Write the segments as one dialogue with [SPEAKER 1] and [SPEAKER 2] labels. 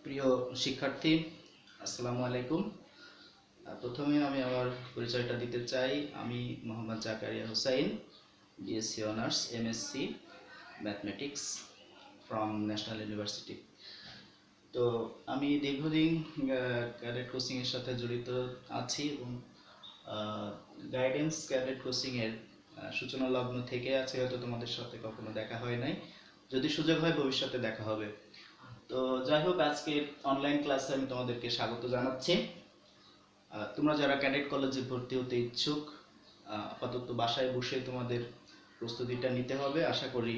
[SPEAKER 1] প্রিয় শিক্ষার্থী, আসসালামু আলাইকুম। প্রথমে আমি আমার পরিচয়টা দিতে চাই। আমি Mohammad Zakaria Hussain, BSc honours MSc mathematics from National University. তো আমি দীর্ঘদিন ক্যাডেট কোচিংয়ের সাথে জড়িত আছি এবং গাইডেন্স ক্যাডেট কোচিংয়ের সূচনা লগ্ন থেকে আছে। হয়তো তোমাদের সাথে কখনো দেখা হয় নাই, যদি সুযোগ হয় ভবিষ্যতে দেখা হবে। তো যাই হোক, আজকে অনলাইন ক্লাসে আমি তোমাদেরকে স্বাগত জানাচ্ছি। তোমরা যারা ক্যাডেট কলেজে ভর্তি হতে ইচ্ছুক, আপাতত বাসায় বসে তোমাদের প্রস্তুতিটা নিতে হবে। আশা করি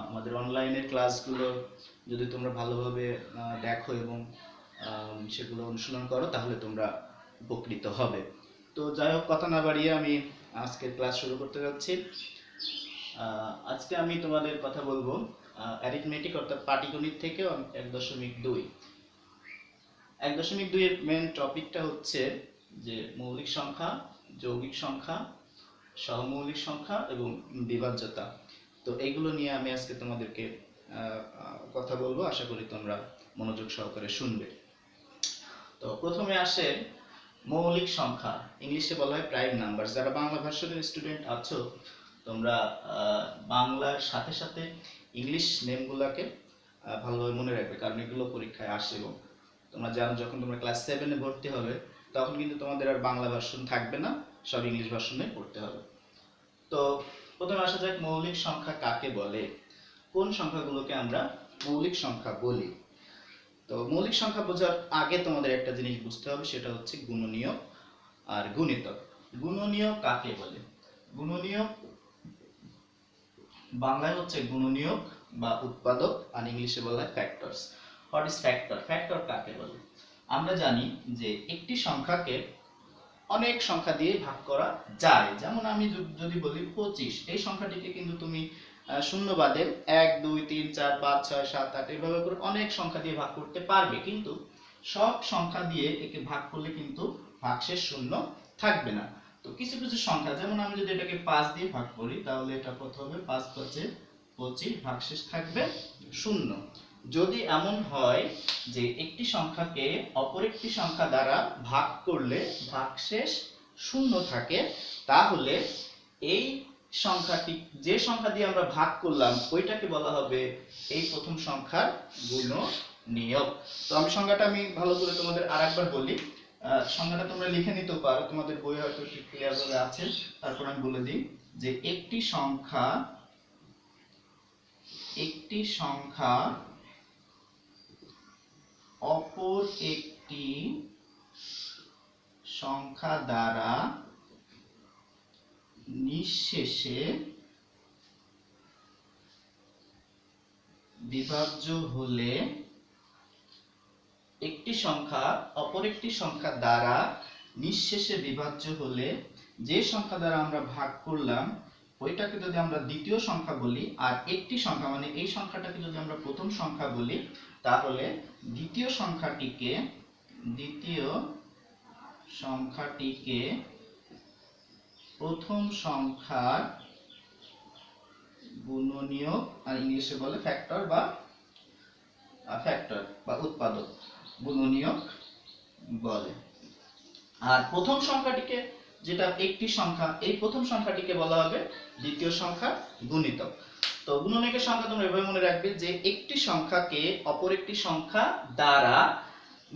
[SPEAKER 1] আমাদের অনলাইনের ক্লাসগুলো যদি তোমরা ভালোভাবে দেখো এবং সেগুলো অনুশীলন করো, তাহলে তোমরা উপকৃত হবে। তো যাই হোক, কথা না বাড়িয়ে আমি আজকের ক্লাস শুরু করতে যাচ্ছি। আজকে আমি তোমাদের কথা বলবো অ্যারিথমেটিক অর্থাৎ পাটিগণিত থেকে 1.2। 1.2 এর মেন টপিকটা হচ্ছে যে মৌলিক সংখ্যা, যৌগিক সংখ্যা, সহমৌলিক সংখ্যা এবং বিভাজ্যতা। তো এইগুলো নিয়ে আমি আজকে তোমাদেরকে কথা বলবো। আশা করি তোমরা মনোযোগ সহকারে শুনবে। তো প্রথমে আসে মৌলিক সংখ্যা, ইংলিশে বলা হয় প্রাইম নাম্বার। যারা বাংলা ভার্সনের স্টুডেন্ট আছো, তোমরা বাংলার সাথে সাথে ইংলিশ নেমগুলোকে ভালোভাবে মনে রাখবে, কারণ এগুলো পরীক্ষায় আসে। এবং তোমরা জানো, যখন তোমরা ক্লাস 7-এ ভর্তি হবে, তখন কিন্তু তোমাদের আর বাংলা ভার্সন থাকবে না, সব ইংলিশ ভার্সনে পড়তে হবে। তো প্রথমে আসা যাক, মৌলিক সংখ্যা কাকে বলে, কোন সংখ্যাগুলোকে আমরা মৌলিক সংখ্যা বলি। তো মৌলিক সংখ্যা বোঝার আগে তোমাদের একটা জিনিস বুঝতে হবে, সেটা হচ্ছে গুণনীয়ক আর গুণিতক। গুণনীয়ক কাকে বলে? গুণনীয়ক বাংলায় হচ্ছে গুণনীয়ক বা উৎপাদক, আর ইংলিশে বলা হয় factors. What is factor? Factor কাকে বলে? আমরা জানি যে একটি সংখ্যাকে অনেক সংখ্যা দিয়ে ভাগ করা যায়। যেমন আমি যদি বলি 25, এই সংখ্যাটিকে কিন্তু তুমি শূন্য বাদে 1 2 3 4 5 6 7 8 এভাবে করে অনেক সংখ্যা দিয়ে ভাগ করতে পারবে, কিন্তু সব সংখ্যা দিয়ে একে ভাগ করলে কিন্তু ভাগশেষ শূন্য থাকবে না। তো কিছু কিছু সংখ্যা, যেমন আমি যদি এটাকে 5 দিয়ে ভাগ করি, তাহলে এটা কত হবে? 5 5 25, ভাগশেষ থাকবে শূন্য। যদি এমন হয় যে একটি সংখ্যাকে অপর একটি সংখ্যা দ্বারা ভাগ করলে ভাগশেষ শূন্য থাকে, তাহলে এই সংখ্যাটি, যে সংখ্যা দিয়ে আমরা ভাগ করলাম, ওইটাকে বলা হবে এই প্রথম সংখ্যার গুণনীয়ক। তো আমি সংখ্যাটা ভালো করে তোমাদের আরেকবার বলি। সংখ্যাটা তোমরা লিখে নিতেও পারো, তোমাদের বই হয়তো ক্লিয়ার ভাবে আছে। তারপর আমি বলে দিই যে একটি সংখ্যা অপর একটি সংখ্যা দ্বারা নিঃশেষে বিভাজ্য হলে, একটি সংখ্যা অপর একটি সংখ্যা দ্বারা নিঃশেষে বিভাজ্য হলে যে সংখ্যা দ্বারা আমরা ভাগ করলাম ওইটাকে যদি আমরা দ্বিতীয় সংখ্যা বলি, আর একটি সংখ্যা মানে এই সংখ্যাটাকে যদি আমরা প্রথম সংখ্যা বলি, তাহলে দ্বিতীয় সংখ্যাটিকে প্রথম সংখ্যার গুণনীয়ক, আর ইংলিশে বলে ফ্যাক্টর বা উৎপাদক, গুণনীয়ক বলে। আর প্রথম সংখ্যাটিকে, যেটা একটি সংখ্যা, এই প্রথম সংখ্যাটিকে বলা হবে দ্বিতীয় সংখ্যা গুণিতক। তো গুণনীয়কের সংখ্যা তোমরা এভাবে মনে রাখবে যে একটি সংখ্যাকে অপর একটি সংখ্যা দ্বারা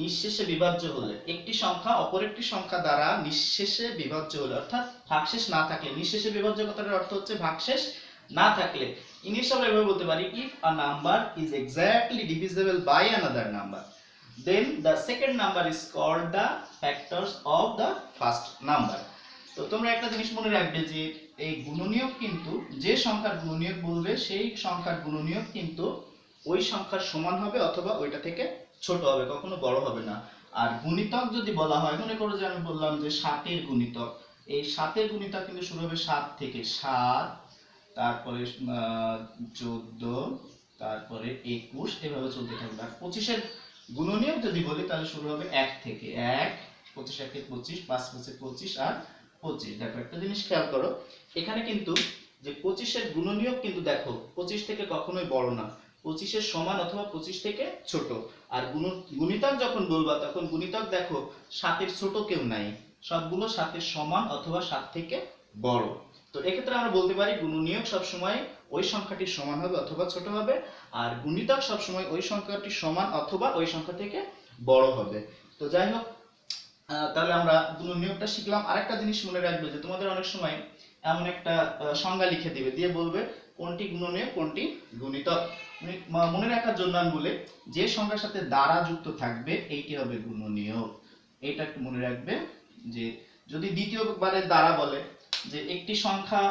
[SPEAKER 1] নিঃশেষে বিভাজ্য হলে, একটি সংখ্যা অপর একটি সংখ্যা দ্বারা নিঃশেষে বিভাজ্য হলে, অর্থাৎ ভাগশেষ না থাকলে। নিঃশেষে বিভাজ্য কথাটার অর্থ হচ্ছে ভাগশেষ না থাকলে। ইংলিশে আমরা এভাবে বলতে পারি, if a number is exactly divisible by another number, then the second number is called the factors of the first number. তো তোমরা একটা জিনিস মনে রাখবে যে এই গুণনীয়ক কিন্তু, যে সংখ্যার গুণনীয়ক বলবে সেই সংখ্যার গুণনীয়ক কিন্তু ওই সংখ্যার সমান হবে অথবা ওইটা থেকে ছোট হবে, কখনো বড় হবে না। আর গুণিতক যদি বলা হয়, মনে করো যে আমি বললাম যে 7-এর গুণিতক, এই 7-এর গুণিতক কিন্তু শুরু হবে 7 থেকে, 7 তারপরে 14, তারপরে 21, এভাবে চলতে থাকবে। আর 25-এর গুণনীয়ক যদি বলি, তাহলে শুরু হবে 1 থেকে, 1 25 1 25, 5 5 25 আর 25। দেখো একটা জিনিস খেয়াল করো, এখানে কিন্তু যে 25-এর গুণনীয়ক কিন্তু দেখো 25 থেকে কখনোই বড় না, 25-এর সমান অথবা 25 থেকে ছোট। আর গুণিতক যখন বলবা তখন গুণিতক দেখো 7-এর ছোট কেউ নাই, সবগুলো 7-এর সমান অথবা 7 থেকে বড়। তো এক্ষেত্রে আমরা বলতে পারি গুণনীয়ক সবসময় ওই সংখ্যাটির সমান হবে অথবা ছোট হবে, আর গুণিতক সবসময় ওই সংখ্যাটির সমান অথবা ওই সংখ্যা থেকে বড় হবে। তো যাই হোক, তাহলে আমরা গুণনীয়কটা শিখলাম। আরেকটা জিনিস মনে রাখবে যে তোমাদের অনেক সময় এমন একটা সংজ্ঞা লিখে দিবে, দিয়ে বলবে কোনটি গুণনীয়ক কোনটি গুণিতক। মনে রাখার জন্য আমি বলি, যে সংখ্যার সাথে দ্বারা যুক্ত থাকবে এইটি হবে গুণনীয়ক। এইটা একটু মনে রাখবে যে যদি দ্বিতীয়বারে দ্বারা বলে যে একটি সংখ্যা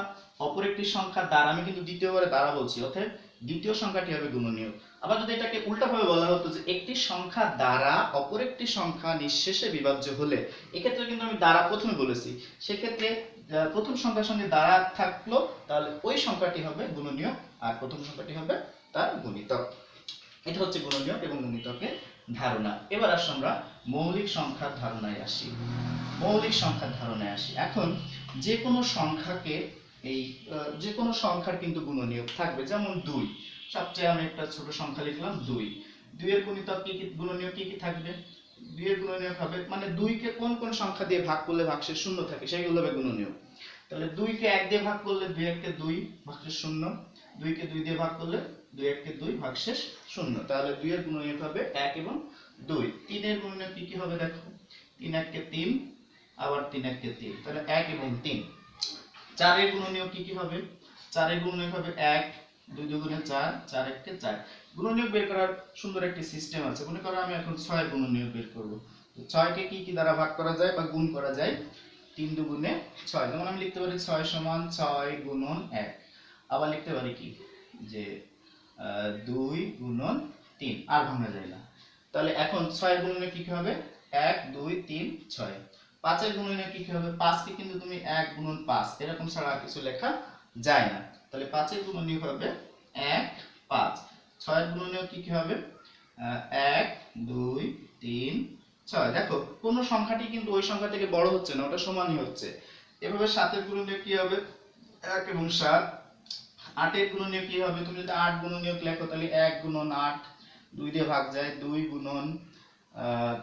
[SPEAKER 1] অপর একটি সংখ্যা দ্বারা, আমি কিন্তু দ্বিতীয়বারে দ্বারা বলছি, অর্থাৎ দ্বিতীয় সংখ্যাটি হবে গুণনীয়ক। আবার যদি এটাকে উল্টাভাবে বলা হতো যে একটি সংখ্যা দ্বারা অপর একটি সংখ্যা নিঃশেষে বিভাজ্য হলে, এক্ষেত্রে কিন্তু আমি দ্বারা প্রথমে বলেছি, সেক্ষেত্রে প্রথম সংখ্যার সঙ্গে দ্বারা থাকলো, তাহলে ওই সংখ্যাটি হবে গুণনীয়ক আর প্রথম সংখ্যাটি হবে তার গুণিতক। এটা হচ্ছে গুণনীয়ক এবং গুণিতকের ধারণা। এবার আসলে আমরা মৌলিক সংখ্যার ধারণায় আসি। মৌলিক সংখ্যার ধারণায় আসি। এখন যে কোনো সংখ্যাকে যে কোনো সংখ্যার কিন্তু গুণনীয়ক থাকবে, যেমন 2, সবচেয়ে আমি একটা ছোট সংখ্যা লিখলাম 2। 2 এর গুণিতক কি গুণনীয়ক কি থাকবে? 2 এর গুণনীয়ক হবে, মানে 2 কে কোন কোন সংখ্যা দিয়ে ভাগ করলে ভাগশেষ শূন্য থাকে সেগুলো হবে গুণনীয়ক। তাহলে 2 কে 1 দিয়ে ভাগ করলে 2 1 কে 2 ভাগশেষ শূন্য, 2 কে 2 দিয়ে ভাগ করলে 2 1 কে 2 ভাগশেষ শূন্য। তাহলে 2 এর গুণনীয়ক হবে 1 এবং 2। 3 এর গুণনীয়ক কি হবে দেখো, 3 1 কে 3, আবার 3 1 কে 3, তাহলে 1 এবং 3। 4 এর গুণনীয়ক কি হবে? 4 এর গুণনীয়ক হবে 1, 2 2 গুণে 4, 4 1 কে 4। গুণনীয়ক বের করার সুন্দর একটি সিস্টেম আছে। মনে করো আমি এখন 6 এর গুণনীয়ক বের করব। তো 6 কে কি দ্বারা ভাগ করা যায় বা গুণ করা যায়? 3 2 গুণে 6। যেমন আমি লিখতে পারি 6 সমান 6 গুণন 1। আবার লিখতে পারি কি যে 2 গুণন 3, আর ভাঙা যায় না। তাহলে এখন 6 এর গুণনীয়ক কি হবে? 1 2 3 6। 5 এর গুণনীয়ক কি হবে? 5 কে কিন্তু তুমি 1 গুণন 5 এরকম ছাড়া আর কিছু লেখা যায় না। তাহলে 5 এর গুণনীয়ক হবে 1 5। 6 এর গুণনীয়ক কি হবে? 1 2 3 6। দেখো কোন সংখ্যাটি কিন্তু ওই সংখ্যা থেকে বড় হচ্ছে না, ওটা সমানই হচ্ছে। এভাবে 7 এর গুণনীয়ক কি হবে? 1 এবং 7। 8 এর গুণনীয়ক কি হবে? তুমি যদি 8 গুণনীয়ক লেখো তাহলে 1 গুণন 8, 2 দিয়ে ভাগ যায়, 2 গুণন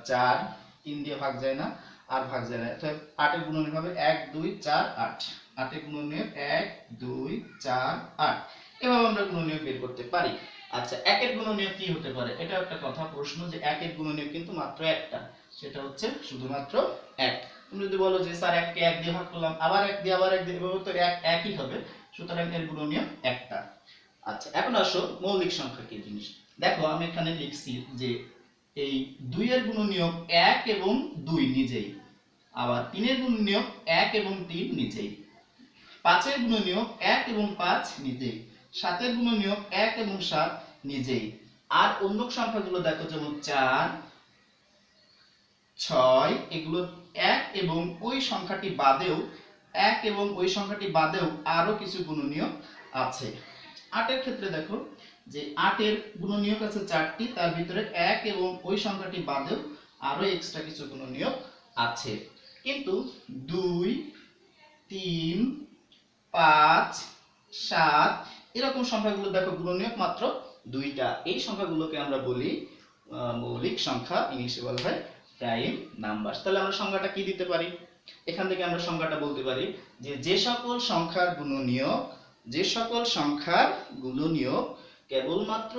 [SPEAKER 1] 4, 3 দিয়ে ভাগ যায় না, আর ভাগ যায় না। অর্থাৎ 8 এর গুণনীয়ক হবে 1 2 4 8। 8 এর গুণনীয়ক 1 2 4 8। এভাবে আমরা গুণনীয়ক বের করতে পারি। আচ্ছা, 1 এর গুণনীয়ক কি হতে পারে? এটা একটা কথা প্রশ্ন যে 1 এর গুণনীয়ক কিন্তু মাত্র একটা, সেটা হচ্ছে শুধুমাত্র 1। তুমি যদি বলো যে স্যার 1 কে 1 দিয়ে ভাগ করলাম, আবার 1 দিয়ে আবার 1 দিয়ে, এভাবে তো 1 একই হবে, সুতরাং এর গুণনীয়ক একটা। আচ্ছা, এখন আসো মৌলিক সংখ্যা কি জিনিস। দেখো আমি এখানে লিখছি যে এই 2 এর গুণনীয়ক 1 এবং 2 নিজেই, আবার 3 এর গুণনীয়ক 1 এবং 3 নিজেই, 5 এর গুণনীয়ক 1 এবং 5 নিজেই, 7 এর গুণনীয়ক 1 এবং 7 নিজেই। আর অন্য সংখ্যাগুলো দেখো যেমন 4 6, এগুলো 1 এবং ওই সংখ্যাটি বাদেও 1 এবং ওই সংখ্যাটি বাদেও আরো কিছু গুণনীয়ক আছে। 8 এর ক্ষেত্রে দেখো যে 8 এর গুণনীয়ক আছে 4টি, তার ভিতরে 1 এবং ওই সংখ্যাটি বাদেও আরো এক্সট্রা কিছু গুণনীয়ক আছে। কিন্তু 2 3 5 7 এরকম সংখ্যাগুলো দেখো গুণনীয়ক মাত্র 2টা। এই সংখ্যাগুলোকে আমরা বলি মৌলিক সংখ্যা, ইংলিশে বলা হয় প্রাইম নাম্বারস। তাহলে আমরা সংজ্ঞাটা কি দিতে পারি? এখান থেকে আমরা সংজ্ঞাটা বলতে পারি যে যে সকল সংখ্যার গুণনীয়ক কেবলমাত্র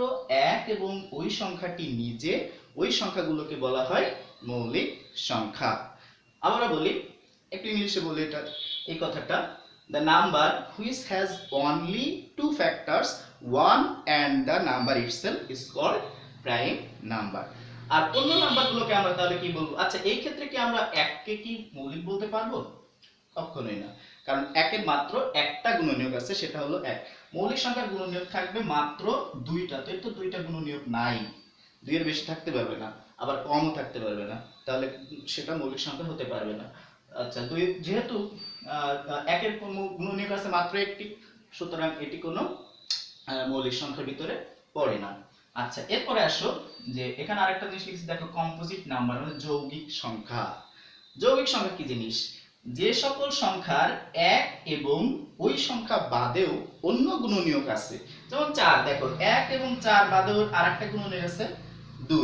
[SPEAKER 1] 1 এবং ওই সংখ্যাটি নিজে, ওই সংখ্যাগুলোকে বলা হয় মৌলিক সংখ্যা। আমরা বলি, একটু ইংলিশে বলি এই কথাটা, the number which has only two factors, 1 and the number itself is called prime number. আর অন্য নাম্বারগুলোকে আমরা তাহলে কি বলবো? আচ্ছা, এই ক্ষেত্রে কি আমরা 1 কে কি মৌলিক বলতে পারবো? কখনোই না, কারণ 1 এর মাত্র একটা গুণনীয়ক আছে, সেটা হলো 1। মৌলিক সংখ্যার গুণনীয়ক থাকবে মাত্র 2টা, তো এর তো 2টা গুণনীয়ক নাই, 2 এর বেশি থাকতে পারবে না, আবার কমও থাকতে পারবে না, তাহলে সেটা মৌলিক সংখ্যা হতে পারবে না। আচ্ছা, যেহেতু 1 এর গুণনীয়ক আছে মাত্র একটি, সুতরাং এটি কোনো মৌলিক সংখ্যার ভিতরে পড়ে না। আচ্ছা, এরপরে আসো যে এখানে আরেকটা জিনিস লিখছি দেখো, কম্পোজিট নাম্বার মানে যৌগিক সংখ্যা। যৌগিক সংখ্যা কি জিনিস? যে সকল সংখ্যার এক এবং ওই সংখ্যা বাদেও অন্য গুণনীয়ক আছে, যেমন 4, দেখো 1 এবং 4 বাদেও আরেকটা গুণনীয়ক আছে 2।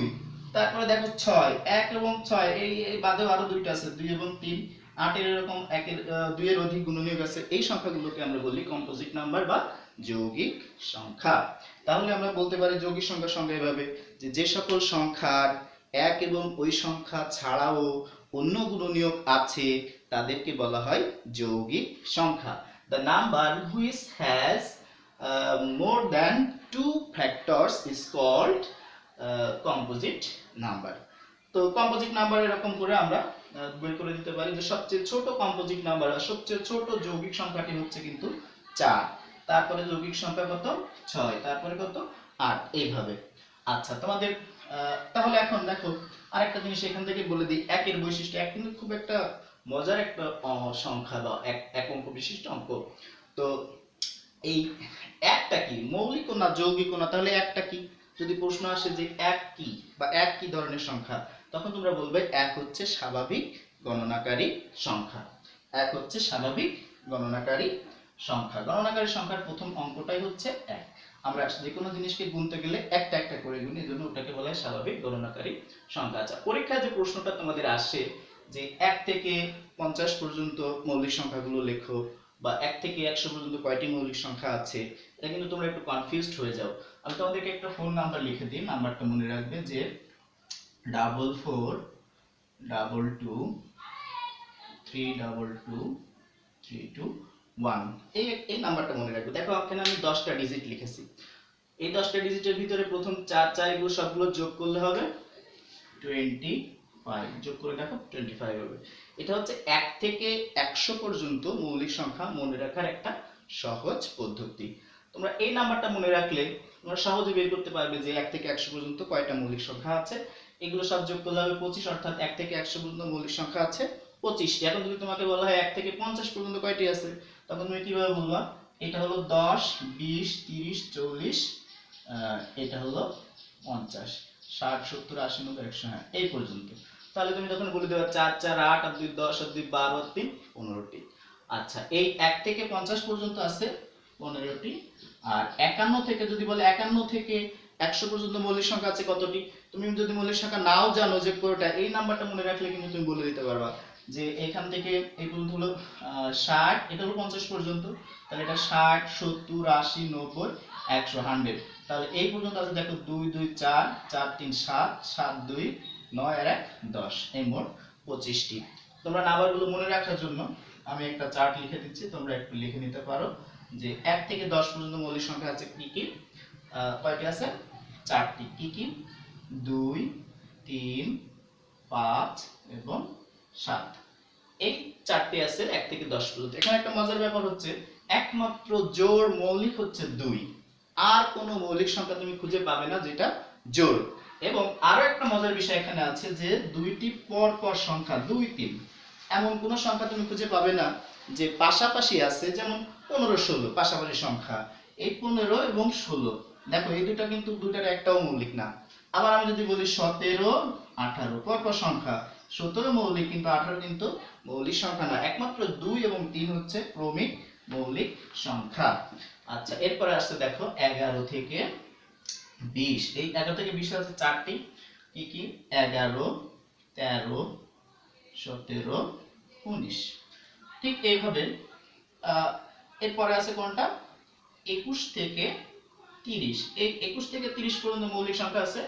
[SPEAKER 1] তারপরে দেখো 6, 1 এবং 6 এই বাদেও আরো দুইটা আছে 2 এবং 3। 8 এর এরকম 2 এর অধিক গুণনীয়ক আছে। এই সংখ্যাগুলোকে আমরা বলি কম্পোজিট নাম্বার বা যৌগিক সংখ্যা। তাহলে আমরা বলতে পারি যৌগিক সংখ্যার সংজ্ঞা এভাবে যে যে সকল সংখ্যার এক এবং ওই সংখ্যা ছাড়াও অন্য গুণনীয়ক আছে তাদেরকে বলা হয় যৌগিক সংখ্যা। The number which has more than 2 factors is called composite number. তো কম্পোজিট নাম্বার এরকম করে আমরা বের করে দিতে পারি যে সবচেয়ে ছোট কম্পোজিট নাম্বার সবচেয়ে ছোট যৌগিক সংখ্যাটি হচ্ছে কিন্তু 4, তারপরে যৌগিক সংখ্যা কত 6, তারপরে কত 8, এইভাবে। আচ্ছা তোমাদের তাহলে এখন দেখো আরেকটা জিনিস এখান থেকে বলে দিই, একের বৈশিষ্ট্য। এক কিন্তু খুব একটা মজার একটা সংখ্যা বা এক অঙ্ক বিশিষ্ট অঙ্ক। তো এই একটা কি মৌলিক না যৌগিক না, তাহলে একটা কি যদি প্রশ্ন আসে যে এক কি বা এক কি ধরনের সংখ্যা, তখন তোমরা বলবে এক হচ্ছে স্বাভাবিক গণনাকারী সংখ্যা। এক হচ্ছে স্বাভাবিক গণনাকারী সংখ্যা। গণনাকারী সংখ্যার প্রথম অঙ্কটাই হচ্ছে এক। আমরা যে কোনো জিনিসকে গুনতে গেলে একটা একটা করে গুনি, এজন্য ওটাকে বলা হয় স্বাভাবিক গণনাকারী সংখ্যা। আচ্ছা পরীক্ষায় যে প্রশ্নটা তোমাদের আসে যে 1 থেকে 50 পর্যন্ত মৌলিক সংখ্যাগুলো লেখো বা 1 থেকে 100 পর্যন্ত কয়টি মৌলিক সংখ্যা আছে, এটা কিন্তু তোমরা একটু কনফিউজড হয়ে যাও। আমি তোমাদেরকে একটা ফোন নাম্বার লিখে দিই, নাম্বারটা মনে রাখবে যে 44222321। এই নাম্বারটা মনে রাখবে। দেখো এখানে আমি 10টা ডিজিট লিখেছি। এই 10টা ডিজিটের ভিতরে প্রথম 4 এগুলো সবগুলো যোগ করলে হবে 25, যোগ করে দেখো 25 হবে। এটা হচ্ছে 1 থেকে 100 পর্যন্ত মৌলিক সংখ্যা মনে রাখার একটা সহজ পদ্ধতি। তোমরা এই নাম্বারটা মনে রাখলে তোমরা সহজে বের করতে পারবে যে 1 থেকে 100 পর্যন্ত কয়টা মৌলিক সংখ্যা আছে। এগুলো সব যোগ করলে হবে 25, অর্থাৎ 1 থেকে 100 পর্যন্ত মৌলিক সংখ্যা আছে 25টি। এখন যদি তোমাকে বলা হয় 1 থেকে 50 পর্যন্ত কয়টি আছে, তখন তুমি কিভাবে বলবা? এটা হলো 10, 20, 30, 40, এটা হলো 50, 60, 70, 80, 90, 100, হ্যাঁ এই পর্যন্ত। তাহলে তুমি তখন বলে দেবে 4, 4, 8, আর 2, 10, আর 2, 12, আর 3, 15টি। আচ্ছা এই 1 থেকে 50 পর্যন্ত আছে 15টি। আর 51 থেকে যদি বলে 51 থেকে 100 পর্যন্ত মৌলিক সংখ্যা আছে কতটি, তুমি যদি মৌলিক সংখ্যা নাও জানো যে কোনটা, এই নাম্বারটা মনে রাখলে কিন্তু তুমি বলে দিতে পারবা যে এখান থেকে এই পর্যন্ত হলো 60, এটা হলো 50 পর্যন্ত, তাহলে এটা 60, 70, 80, 90, 100, 100। তাহলে এই পর্যন্ত আছে দেখো 2, 2, 4, 4, 3, 7, 7, 2, 9, আর 1, 10, এই মোট 25টি। তোমরা নাম্বারগুলো মনে রাখার জন্য আমি একটা চার্ট লিখে দিচ্ছি, তোমরা একটু লিখে নিতে পারো যে 1 থেকে 10 পর্যন্ত মৌলিক সংখ্যা আছে কি কি, কয়টি আছে? 4টি। কি কি? 2, 3, 5 এবং 7। এই 4টি আছে 1 থেকে 10 পর্যন্ত। এখানে একটা মজার ব্যাপার হচ্ছে একমাত্র জোড় মৌলিক হচ্ছে 2, আর কোনো মৌলিক সংখ্যা তুমি খুঁজে পাবে না যেটা জোড়। এবং আরো একটা মজার বিষয় এখানে আছে যে দুইটি পরপর সংখ্যা 2, 3 এমন কোন সংখ্যা তুমি খুঁজে পাবে না যে পাশাপাশি আছে, যেমন 15, 16 পাশাপাশি সংখ্যা। এই 15 এবং 16 দেখো এই দুটো কিন্তু দুটার একটাও মৌলিক না। আবার আমি যদি বলি 17, 18 পরপর সংখ্যা, 17 মৌলিক কিন্তু 18 কিন্তু মৌলিক সংখ্যা না। একমাত্র 2 এবং 3 হচ্ছে ক্রমিক মৌলিক সংখ্যা। আচ্ছা এরপরে আসছে দেখো 11 থেকে 20। এই 11 থেকে 20 আছে 4টি। কি কি? 11, 13, 17, 19। ঠিক এইভাবে এরপরে আছে কোনটা? 21 থেকে 30। এই 21 থেকে 30 পর্যন্ত মৌলিক সংখ্যা আছে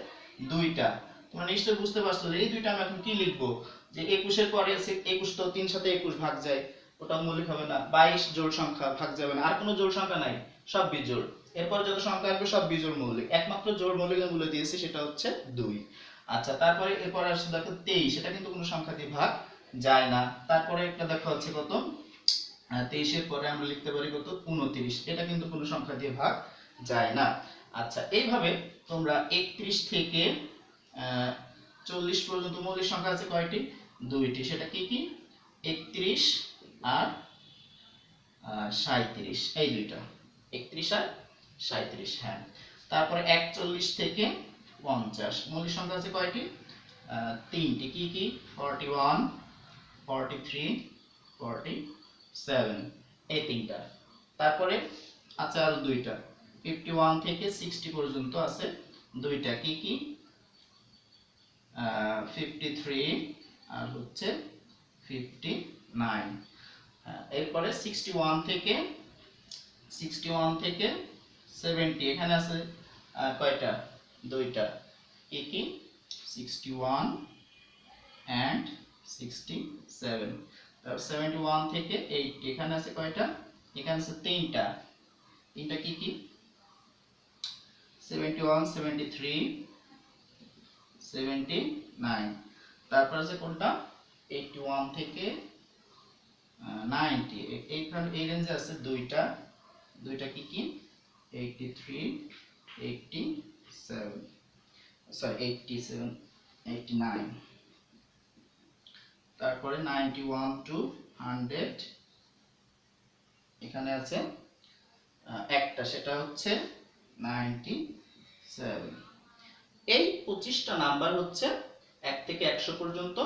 [SPEAKER 1] 2টা। তোমরা নিশ্চয়ই বুঝতে পারছো যে এই দুইটা আমি এখন কি লিখবো, যে 21 এর পরে আছে 21, তো 3 সাথে 21 ভাগ যায়, ওটা মৌলিক হবে না। 22 জোড় সংখ্যা, ভাগ যাবে না, আর কোনো জোড় সংখ্যা নাই, সব বিজোড়। এরপর যত সংখ্যা আসবে সব বিজোড় মৌলিক, একমাত্র জোড় মৌলিক আমি বলে দিয়েছি সেটা হচ্ছে 2। আচ্ছা তারপরে এরপরে আসছে দেখো 23, এটা কিন্তু কোনো সংখ্যা দিয়ে ভাগ যায় না। তারপরে একটা দেখো হচ্ছে কত, 23 এর পরে আমরা লিখতে পারি কত, 29, এটা কিন্তু কোনো সংখ্যা দিয়ে ভাগ যায় না। আচ্ছা এইভাবে তোমরা 31 থেকে 40 পর্যন্ত মৌলিক সংখ্যা আছে কয়টি? 2টি। সেটা কি কি? 31 আর 37, এই দুইটা, 31 আর 37, হ্যাঁ। তারপরে 41 থেকে 50 মৌলিক সংখ্যা আছে কয়টি? 3টি। কি কি? 41, 43, 47 এই তিনটা। তারপরে আচ্ছা আর দুইটা 51 থেকে 60 পর্যন্ত আছে দুইটা, কি কি 53 আর হচ্ছে 59। এরপরে 61 থেকে 70 এখানে আছে কয়টা, দুইটা, কি কি 61 and 67। তারপর 71 থেকে 80 এখানে আছে কয়টা, এখানে আছে তিনটা, তিনটা কি কি 71 73 79। তারপর আছে কোনটা 81 থেকে 90 এইখানে এই রেঞ্জে আছে দুইটা, দুইটা কি কি 83 87 সরি 87 89। তারপরে 91 টু 100 এখানে আছে একটা, সেটা হচ্ছে 97। এই 25টা নাম্বার হচ্ছে 1 থেকে 100 পর্যন্ত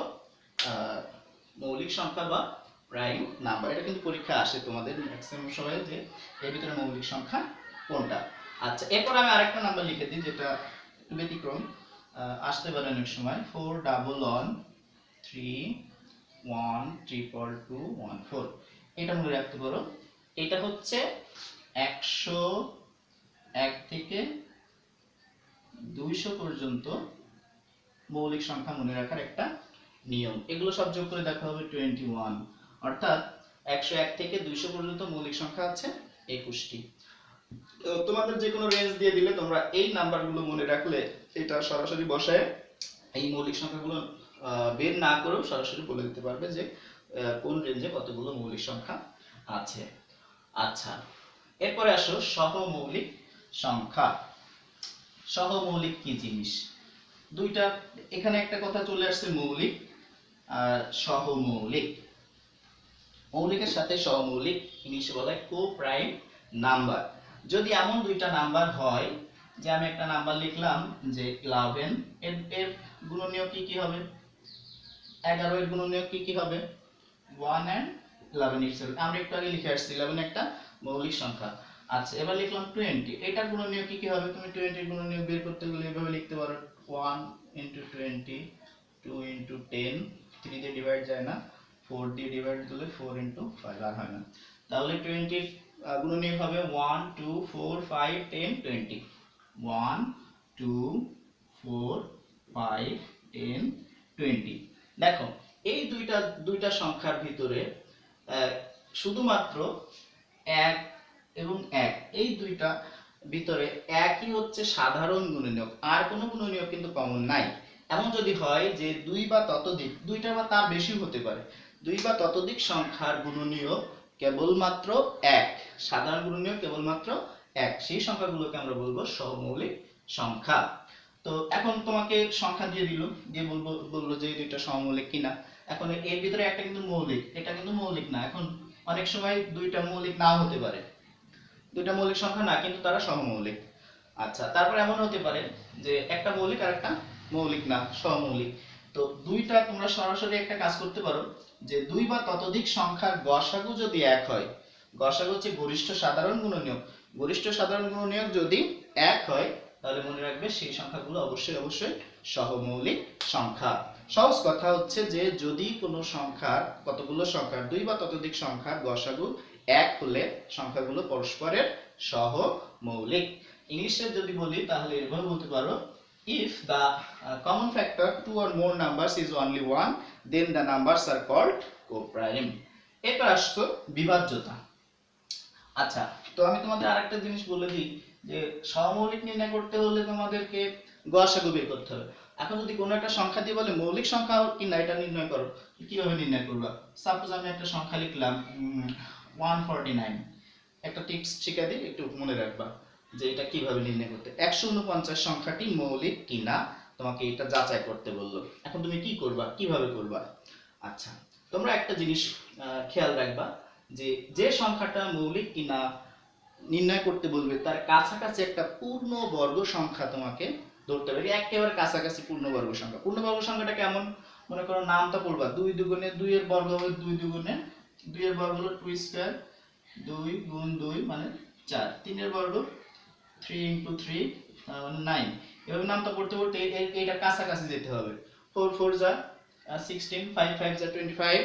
[SPEAKER 1] মৌলিক সংখ্যা বা প্রাইম নাম্বার। এটা কিন্তু পরীক্ষা আসে তোমাদের ম্যাক্সিমাম সময় যে এর ভিতরে মৌলিক সংখ্যা কোনটা। আচ্ছা এরপর আমি আরেকটা নাম্বার লিখে দিই যেটা একটু ব্যতিক্রম, আসতে পারে অনেক সময় 41312214। এটা মনে রাখতে পারো, এটা হচ্ছে 101 থেকে 200 পর্যন্ত মৌলিক সংখ্যা মনে রাখার একটা নিয়ম। এগুলো সব যোগ করে দেখা হবে 21, অর্থাৎ 101 থেকে 200 পর্যন্ত মৌলিক সংখ্যা আছে 21টি। তো তোমাদের যে কোনো রেঞ্জ দিয়ে দিলে তোমরা এই নাম্বারগুলো মনে রাখলে এটা সরাসরি বসায় এই মৌলিক সংখ্যাগুলো বের না করেও সরাসরি বলে দিতে পারবে যে কোন রেঞ্জে কতগুলো মৌলিক সংখ্যা আছে। আচ্ছা এরপরে আসো সহমৌলিক সংখ্যা। সহমৌলিক কি জিনিস, দুইটা এখানে একটা কথা চলে আসছে মৌলিক আর সহমৌলিক। মৌলিকের সাথে সহমৌলিক ইংলিশে বলা হয় কো-প্রাইম নাম্বার। যদি এমন দুইটা নাম্বার হয় যে আমি একটা নাম্বার লিখলাম যে 11 এর গুণনীয় কি কি হবে, 11 এর গুণনীয় কি কি হবে 1 and 11 itself। আমরা একটু আগে লিখে আসছি 11 একটা মৌলিক সংখ্যা। আচ্ছা এবার লিখলাম 20, এটার গুণনীয় কি কি হবে, তুমি 20 এর গুণনীয় বের করতে গেলে এভাবে লিখতে পারো 1 into 20 2 into 10, 3 দিয়ে ডিভাইড যায় না, 4 দিয়ে ডিভাইড দিলে 4 into 5 আর হয় না, তাহলে 20 গুণনীয় হবে 1 2 4 5 10 20। 1 2 4 5 10 20। দেখো এই দুইটা সংখ্যার ভিতরে শুধুমাত্র 1 এবং 1 এই দুইটা ভিতরে একই হচ্ছে সাধারণ গুণনীয়ক, আর কোনো গুণনীয়ক কিন্তু কমন নাই। এমন যদি হয় যে দুই বা ততোধিক, দুইটা বা তার বেশি হতে পারে, দুই বা ততোধিক সংখ্যার গুণনীয়ক কেবলমাত্র 1, সাধারণ গুণনীয়ক কেবলমাত্র 1, সেই সংখ্যাগুলোকে আমরা বলবো সহমৌলিক সংখ্যা। তো এখন তোমাকে সংখ্যা দিয়ে দিল, দিয়ে বললো যে দুইটা সহমৌলিক কিনা। এখন এর ভিতরে একটা কিন্তু মৌলিক, এটা কিন্তু মৌলিক না। এখন অনেক সময় দুইটা মৌলিক নাও হতে পারে, দুইটা মৌলিক সংখ্যা না কিন্তু তারা সহমৌলিক। আচ্ছা তারপর এমন হতে পারে যে একটা মৌলিক আর একটা মৌলিক না, সহমৌলিক। তো দুইটা তোমরা সরাসরি একটা কাজ করতে পারো যে দুই বা ততোধিক সংখ্যার গসাগু যদি 1 হয়, গসাগু হচ্ছে গরিষ্ঠ সাধারণ গুণনীয়ক, গরিষ্ঠ সাধারণ গুণনীয়ক যদি 1 হয় তাহলে মনে রাখবে সেই সংখ্যাগুলো অবশ্যই সহমৌলিক সংখ্যা। সহজ কথা হচ্ছে যে যদি কোনো সংখ্যার, কতগুলো সংখ্যার, দুই বা ততোধিক সংখ্যার গসাগু 1 হলে সংখ্যাগুলো পরস্পরের সহমৌলিক। ইংলিশে যদি বলি তাহলে এভাবে বলতে পারো, if the common factor 2 or more numbers is only 1 then the numbers are called co-prime। এরপর আসছো বিভাজ্যতা। আচ্ছা তো আমি তোমাদের আরেকটা জিনিস বলে দিই যে সহমৌলিক নির্ণয় করতে হলে তোমাদেরকে গসাগু বের করতে হবে। এখন যদি কোনো একটা সংখ্যা দিয়ে বলে মৌলিক সংখ্যা কিনা এটা নির্ণয় করো, কিভাবে নির্ণয় করবা? সাপোজ আমি একটা সংখ্যা লিখলাম 149, একটা টিপস শিখা দিই একটু মনে রাখবা যে এটা কিভাবে নির্ণয় করতে। 149 সংখ্যাটি মৌলিক কিনা তোমাকে এটা যাচাই করতে বললো। এখন তুমি কি করবা, কিভাবে করবা? আচ্ছা তোমরা একটা জিনিস খেয়াল রাখবা যে যে সংখ্যাটা মৌলিক কিনা নির্ণয় করতে বলবে তার কাছাকাছি একটা পূর্ণবর্গ সংখ্যা তোমাকে ধরতে হবে, একেবারে কাছাকাছি পূর্ণবর্গ সংখ্যা। পূর্ণবর্গ সংখ্যাটা কেমন, মনে করো নামটা পড়বা 2 দুগুণে 2 এর বর্গ হবে 2 দুগুণে 2 এর বর্গ হলো 2 স্কয়ার, 2 গুণ 2 মানে 4, 3 এর বর্গ 3 ইনটু 3 মানে 9। এভাবে নামটা পড়তে পড়তে এইটা কাছাকাছি যেতে হবে। 4 4 যা 16, 5 5 যা 25,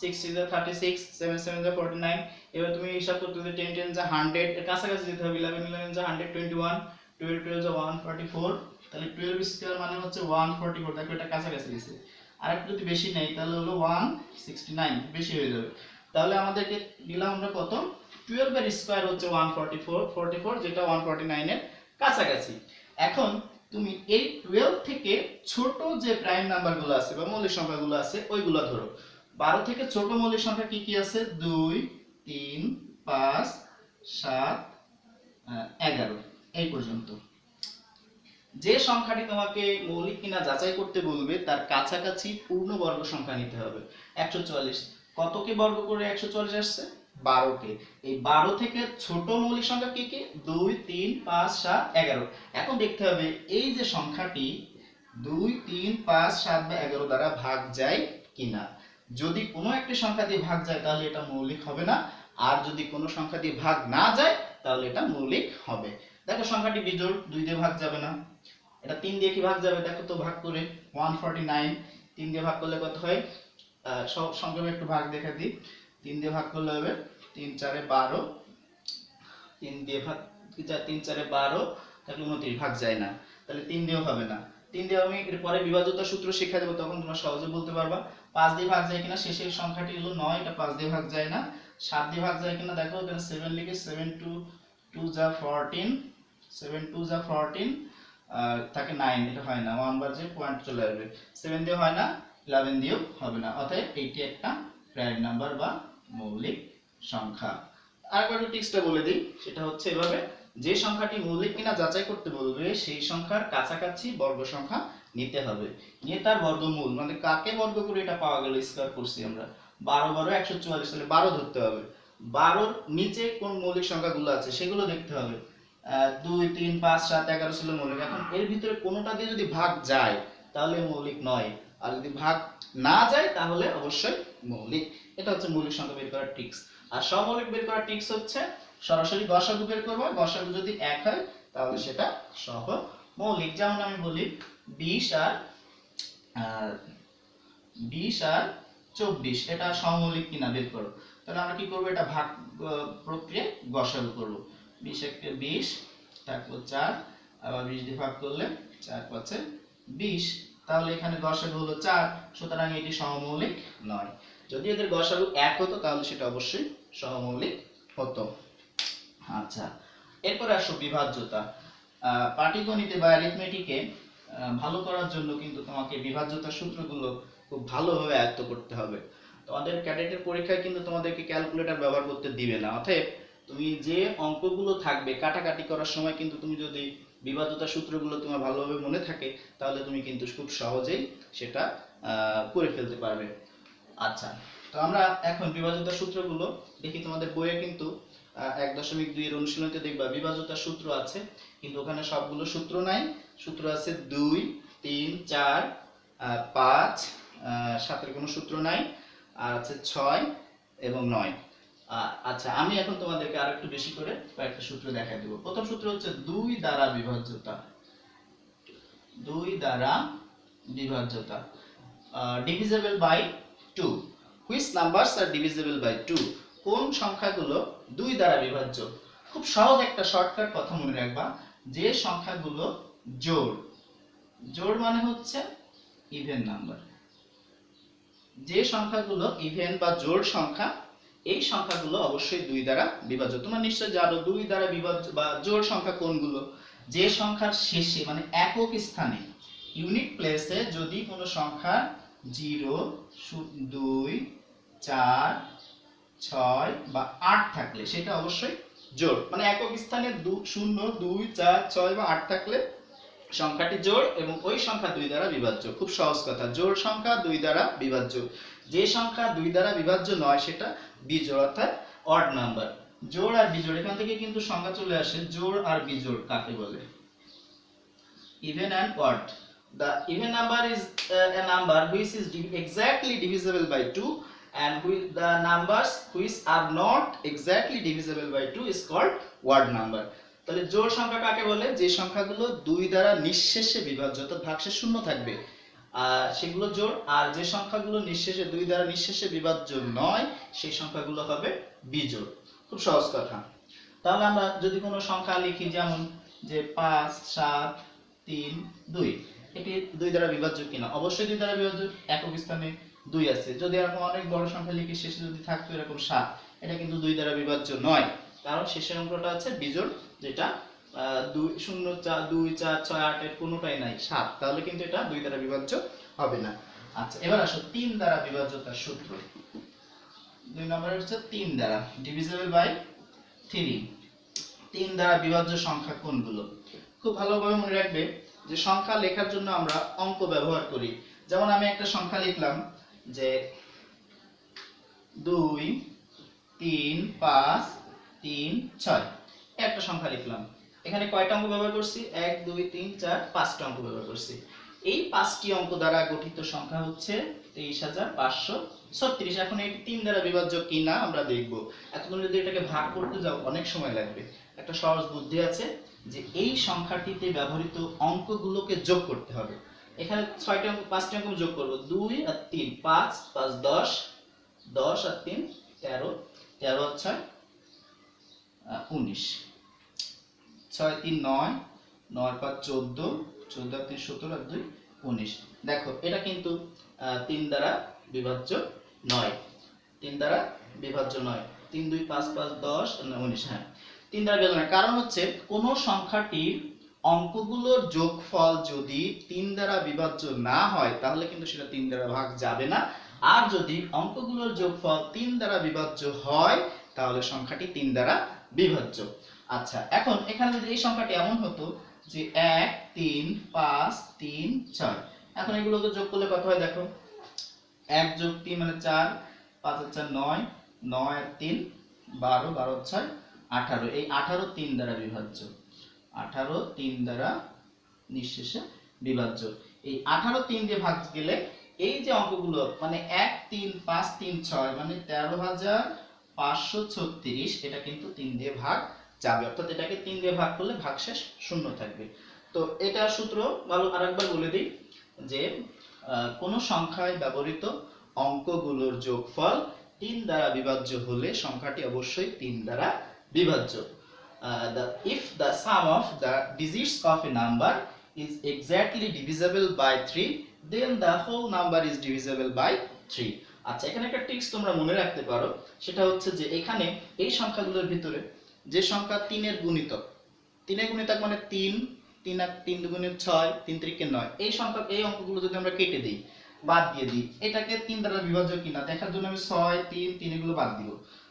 [SPEAKER 1] 6 6 যা 36, 7 7 যা 49। এবার তুমি হিসাব করতে 10 10 যা 100, এর কাছাকাছি যেতে হবে। 11 11 যা 121, 12 12 যা 144। তাহলে 12 স্কয়ার মানে হচ্ছে 144। দেখো এটা কাছাকাছি গেছে। আর একটু যদি বেশি নেই তাহলে হলো 169, বেশি হয়ে যাবে। তাহলে আমাদেরকে দিলাম আমরা কত, 12 এর স্কয়ার হচ্ছে 144, যেটা 149 এর কাছাকাছি। এখন তুমি এই 12 থেকে ছোট যে প্রাইম নাম্বারগুলো আছে বা মৌলিক সংখ্যাগুলো আছে ওইগুলো ধরো। 12 থেকে ছোট মৌলিক সংখ্যা কি কি আছে, 2 3 5 7 11 এই পর্যন্ত। যে সংখ্যাটি তোমাকে মৌলিক কিনা যাচাই করতে বলবে তার কাছাকাছি পূর্ণবর্গ সংখ্যা নিতে হবে। 144 কতকে বর্গ করে 144 আসছে, 12 কে। এই 12 থেকে ছোট মৌলিক সংখ্যা কি কি, 2 3 5 7 11। এখন দেখতে হবে এই যে সংখ্যাটি 2 3 5 7 বা 11 দ্বারা ভাগ যায় কিনা। যদি কোনো একটি সংখ্যা দিয়ে ভাগ যায় তাহলে এটা মৌলিক হবে না, আর যদি কোনো সংখ্যা দিয়ে ভাগ না যায় তাহলে এটা মৌলিক হবে। দেখো সংখ্যাটি বিজোড়, 2 দিয়ে ভাগ যাবে না। এটা 3 দিয়ে কি ভাগ যাবে, দেখো তো ভাগ করে 149। 3 দিয়ে ভাগ করলে কত হয়, সব সংখ্যাকে একটু ভাগ দেখা দিই। 3 দিয়ে ভাগ করলে হবে 3 4 12, 3 দিয়ে ভাগ 3 4 12, তাহলে 29 ভাগ যায় না, তাহলে 3 দিয়েও হবে না। 3 দিয়ে আমি এর পরে বিভাজ্যতার সূত্র শিখিয়ে দেব, তখন তোমরা সহজে বলতে পারবা। 5 দিয়ে ভাগ যায় কিনা, শেষের সংখ্যাটি হলো 9, এটা 5 দিয়ে ভাগ যায় না। 7 দিয়ে ভাগ যায় কিনা দেখো, এখানে 7 লিখে 7 2 যা 14, 7 2 যা 14 থাকে 9, এটা হয় না, 1 বার যে পয়েন্ট চলে আসবে। 7 দিয়ে হয় না, 11 দিয়েও হবে না, অতএব এইটি একটা প্রাইম নাম্বার বা মৌলিক সংখ্যা। আরেকবার একটু টিক্সটা বলে দিই, সেটা হচ্ছে এভাবে, যে সংখ্যাটি মৌলিক কিনা যাচাই করতে বলবে সেই সংখ্যার কাছাকাছি বর্গ সংখ্যা নিতে হবে, নিয়ে তার বর্গমূল, মানে কাকে বর্গ করে এটা পাওয়া গেল, স্কয়ার করছি আমরা। 12 12 144, তাহলে 12 ধরতে হবে। 12 নিচে কোন মৌলিক সংখ্যাগুলো আছে সেগুলো দেখতে হবে। 2 3 5 7 11 ছিল মৌলিক। এখন এর ভিতরে কোনোটা দিয়ে যদি ভাগ যায় তাহলে মৌলিক নয়, আর যদি ভাগ না যায় তাহলে অবশ্যই মৌলিক। এটা হচ্ছে মৌলিক সংখ্যা বের করার ট্রিক্স। আর সমমৌলিক বের করার ট্রিক্স হচ্ছে সরাসরি গসাগু বের করবা, গসাগু যদি 1 হয় তাহলে সেটা সহমৌলিক। যেমন আমি বলি 20 আর 24, এটা সমমৌলিক কিনা বের করো। তাহলে আমরা কি করব, এটা ভাগ প্রক্রিয়ায় গসাগু করব। 20 একে 20, তারপর 4, আবার 20 দিয়ে ভাগ করলে 4 5 20, তাহলে এখানে গসাগু হলো 4, সুতরাং এটি সমমৌলিক নয়। যদি এদের গসাগু 1 হতো তাহলে সেটা অবশ্যই সহমৌলিক হতো। আচ্ছা, এরপর আসো বিভাজ্যতা। পাটিগণিতে বা অ্যারিথমেটিকে ভালো করার জন্য কিন্তু তোমাকে বিভাজ্যতার সূত্রগুলো খুব ভালোভাবে আয়ত্ত করতে হবে। তোমাদের ক্যাডেটের পরীক্ষায় কিন্তু তোমাদেরকে ক্যালকুলেটর ব্যবহার করতে দিবে না, অতএব তুমি যে অঙ্কগুলো থাকবে কাটাকাটি করার সময় কিন্তু তুমি যদি বিভাজ্যতার সূত্রগুলো তোমার ভালোভাবে মনে থাকে তাহলে তুমি কিন্তু খুব সহজেই সেটা করে ফেলতে পারবে। আচ্ছা, তো আমরা এখন বিভাজ্যতার সূত্রগুলো দেখি। তোমাদের বইয়ে কিন্তু 1.2 এর অনুশীলনীতে দেখবা বিভাজ্যতার সূত্র আছে, কিন্তু ওখানে সবগুলো সূত্র নাই। সূত্র আছে 2 3 4 5, 7 এর কোনো সূত্র নাই, আর আছে 6 এবং 9। আচ্ছা, আমি এখন তোমাদেরকে আরো একটু বেশি করে কয়েকটা সূত্র দেখাই দেব। প্রথম সূত্র হচ্ছে 2 দ্বারা বিভাজ্যতা। 2 দ্বারা বিভাজ্যতা, divisible by 2। Which numbers are divisible by 2? কোন সংখ্যাগুলো 2 দ্বারা বিভাজ্য? খুব সহজ একটা শর্টকাট কথা মনে রাখবা, যে সংখ্যাগুলো জোড়, জোড় মানে হচ্ছে ইভেন নাম্বার। যে সংখ্যাগুলো ইভেন বা জোড় সংখ্যা, এই সংখ্যাগুলো অবশ্যই 2 দ্বারা বিভাজ্য। তোমরা নিশ্চয়ই জানো 2 দ্বারা বিভাজ্য বা জোড় সংখ্যা কোনগুলো, যে সংখ্যার শেষে মানে একক স্থানে ইউনিট প্লেসে যদি কোনো সংখ্যা 0 2 4 6 বা 8 থাকলে সেটা অবশ্যই জোড়। মানে একক স্থানে 0 2 4 6 বা 8 থাকলে সংখ্যাটি জোড় এবং ওই সংখ্যা 2 দ্বারা বিভাজ্য। খুব সহজ কথা, জোড় সংখ্যা 2 দ্বারা বিভাজ্য। যে সংখ্যা 2 দ্বারা বিভাজ্য নয় সেটা বিজোড় অর্থাৎ অড নাম্বার। জোড় আর বিজোড়, এখান থেকে কিন্তু সংখ্যা চলে আসে জোড় আর বিজোড় কাকে বলে। Even and odd. The even number is a number which is exactly divisible by 2 and the numbers which are not exactly divisible by 2 is called odd number. তাহলে জোড় সংখ্যা কাকে বলে? যে সংখ্যাগুলো 2 দ্বারা নিঃশেষে বিভাজ্য, অর্থাৎ ভাগশেষ শূন্য থাকবে সেগুলো জোড়, আর যে সংখ্যাগুলো নিঃশেষে 2 দ্বারা নিঃশেষে বিভাজ্য নয় সেই সংখ্যাগুলো হবে বিজোড়। খুব সহজ কথা। তাহলে আমরা যদি কোনো সংখ্যা লিখি, যেমন যে 5 7 3 2, এটি 2 দ্বারা বিভাজ্য কিনা? অবশ্যই 2 দ্বারা বিভাজ্য, একক স্থানে 2 আছে। যদি এরকম অনেক বড় সংখ্যা লিখি, শেষে যদি থাকতো এরকম 7, এটা কিন্তু 2 দ্বারা বিভাজ্য নয়, কারণ শেষের অঙ্কটা আছে বিজোড়, যেটা 2 0 4 2 4 6 8 এর কোনোটাই নাই 7, তাহলে কিন্তু এটা 2 দ্বারা বিভাজ্য হবে না। আচ্ছা, এবার আসো 3 দ্বারা বিভাজ্যতার সূত্র। 2 নম্বরে হচ্ছে 3 দ্বারা ডিভিজিবল বাই 3। 3 দ্বারা বিভাজ্য সংখ্যা কোনগুলো? খুব ভালোভাবে মনে রাখবে যে সংখ্যা লেখার জন্য আমরা অঙ্ক ব্যবহার করি। যেমন আমি একটা সংখ্যা লিখলাম যে 2 3 5 3 6, একটা সংখ্যা লিখলাম। এখানে কয়টা অঙ্ক ব্যবহার করছি? 1 2 3 4 5টা অঙ্ক ব্যবহার করছি। এই 5টি অঙ্ক দ্বারা গঠিত সংখ্যা হচ্ছে 23536। এখন এটি 3 দ্বারা বিভাজ্য কিনা আমরা দেখব। এখন তুমি যদি এটাকে ভাগ করতে যাও অনেক সময় লাগবে। একটা সহজ বুদ্ধি আছে যে এই সংখ্যাটিতে ব্যবহৃত অঙ্কগুলোকে যোগ করতে হবে। এখানে 6টি অঙ্ক 5টি অঙ্ক যোগ করব। 2 আর 3 5 5 10, 10 আর 3 13, 13 আর 6 19, 6 3 9, 9 5 14, 14 আর 3 17 আর 2 19। দেখো এটা কিন্তু 3 দ্বারা বিভাজ্য নয়। 3 দ্বারা বিভাজ্য নয়। 3 2 5 5 10 না 19, হ্যাঁ 3 দ্বারা বিভাজ্য নয়। কারণ হচ্ছে কোন সংখ্যাটির অঙ্কগুলোর যোগফল যদি 3 দ্বারা বিভাজ্য না হয় তাহলে কিন্তু সেটা 3 দ্বারা ভাগ যাবে না, আর যদি অঙ্কগুলোর যোগফল 3 দ্বারা বিভাজ্য হয় তাহলে সংখ্যাটি 3 দ্বারা বিভাজ্য। আচ্ছা, এখন এখানে যদি এই সংখ্যাটি এমন হতো যে 1 3 5 3 6, এখন এগুলোকে যোগ করলে কত হয় দেখো। 1 যোগ 3 মানে 4, 5 আর 4 9, 9 আর 3 12, 12 আর 6 18। এই 18 3 দ্বারা বিভাজ্য, 18 3 দ্বারা নিঃশেষে বিভাজ্য। এই 18 3 দিয়ে ভাগ গেলে এই যে অঙ্কগুলো মানে 1 3 5 3 6 মানে 13536, এটা কিন্তু 3 দিয়ে ভাগ যাবে, অর্থাৎ এটাকে 3 দিয়ে ভাগ করলে ভাগশেষ শূন্য থাকবে। তো এটা সূত্র ভালো আরেকবার বলে দিই যে কোন সংখ্যায় ব্যবহৃত অঙ্কগুলোর যোগফল 3 দ্বারা বিভাজ্য হলে সংখ্যাটি অবশ্যই 3 দ্বারা বিভাজ্য। If the sum of the digits of a number is exactly divisible by 3, then the whole number is divisible by 3. আচ্ছা, এখানে একটা ট্রিক্স তোমরা মনে রাখতে পারো, সেটা হচ্ছে যে এখানে এই সংখ্যাগুলোর ভিতরে যে সংখ্যা 3 এর গুণিতক, 3 এর গুণিতক মানে 3 3 আর 3 দুগুণে 6 3 3 কে 9, এই সংখ্যা এই অঙ্কগুলো যদি আমরা কেটে দেই, বাদ দিয়ে দিই, এটাকে 3 দ্বারা বিভাজ্য কিনা দেখার জন্য আমি 6 3 3 এগুলো বাদ দিব,